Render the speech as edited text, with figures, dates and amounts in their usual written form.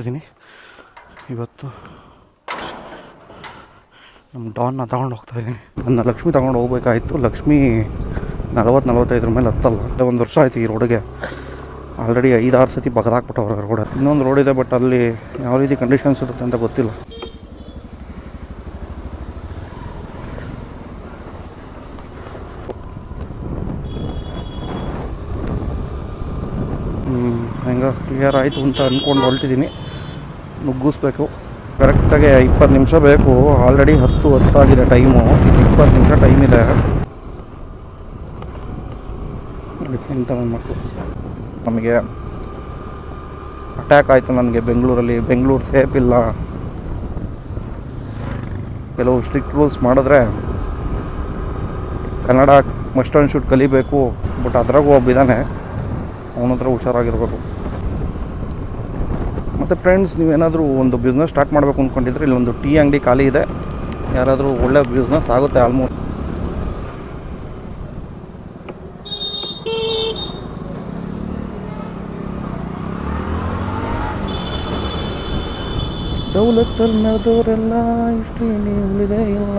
ಮಾಡಿದ್ದೀನಿ. ಇವತ್ತು ನಮ್ಮ ಡಾನ್ನ ತಗೊಂಡು ಹೋಗ್ತಾಯಿದ್ದೀನಿ. ನನ್ನ ಲಕ್ಷ್ಮಿ ತಗೊಂಡು ಹೋಗ್ಬೇಕಾಯಿತು. ಲಕ್ಷ್ಮಿ 40-45 ಮೇಲೆ ಹತ್ತಲ್ಲ. 1 ವರ್ಷ ಆಯ್ತು ಈ ರೋಡಿಗೆ. ಆಲ್ರೆಡಿ 5-6 ಸತಿ ಬಗದಾಕ್ಬಿಟ್ಟವ್ರೆ ರೋಡ್. ಇನ್ನೊಂದು ರೋಡ್ ಇದೆ, ಬಟ್ ಅಲ್ಲಿ ಯಾವ ರೀತಿ ಕಂಡೀಷನ್ಸ್ ಇರುತ್ತೆ ಅಂತ ಗೊತ್ತಿಲ್ಲ. ಹೆಂಗೆ ಕ್ಲಿಯರ್ ಆಯಿತು ಅಂತ ಅಂದ್ಕೊಂಡು ಹೊರಟಿದ್ದೀನಿ. ನುಗ್ಗಿಸ್ಬೇಕು. ಕರೆಕ್ಟಾಗಿ 20 ನಿಮಿಷ ಬೇಕು. ಆಲ್ರೆಡಿ 10 ಆಗಿದೆ ಟೈಮು. 20 ನಿಮಿಷ ಟೈಮ್ ಇದೆ. ಇಂಥ ಮಕ್ಕಳು ನಮಗೆ ಅಟ್ಯಾಕ್ ಆಯಿತು. ನನಗೆ ಬೆಂಗಳೂರು ಸೇಫ್ ಇಲ್ಲ. ಕೆಲವು ಸ್ಟ್ರಿಕ್ಟ್ ರೂಲ್ಸ್ ಮಾಡಿದ್ರೆ ಕನ್ನಡ ಮಸ್ಟ್ ಆ್ಯಂಡ್ ಶುಡ್ ಕಲಿಬೇಕು. ಬಟ್ ಅದ್ರಾಗೂ ಒಬ್ಬಿದ್ದಾನೆ, ಅವನ ಹತ್ರ ಹುಷಾರಾಗಿರ್ಬೇಕು. ಮತ್ತು ಫ್ರೆಂಡ್ಸ್, ನೀವೇನಾದರೂ ಒಂದು ಬಿಸ್ನೆಸ್ ಸ್ಟಾರ್ಟ್ ಮಾಡಬೇಕು ಅಂದ್ಕೊಂಡಿದ್ರೆ ಇಲ್ಲೊಂದು ಟೀ ಅಂಗಡಿ ಖಾಲಿ ಇದೆ. ಯಾರಾದರೂ ಒಳ್ಳೆ ಬಿಸ್ನೆಸ್ ಆಗುತ್ತೆ ಆಲ್ಮೋಸ್ಟ್. ದೌಲತ್ತಲ್ಲಿ ನಡೆದವರೆಲ್ಲ ಇಷ್ಟು ಉಳಿದೇ ಇಲ್ಲ.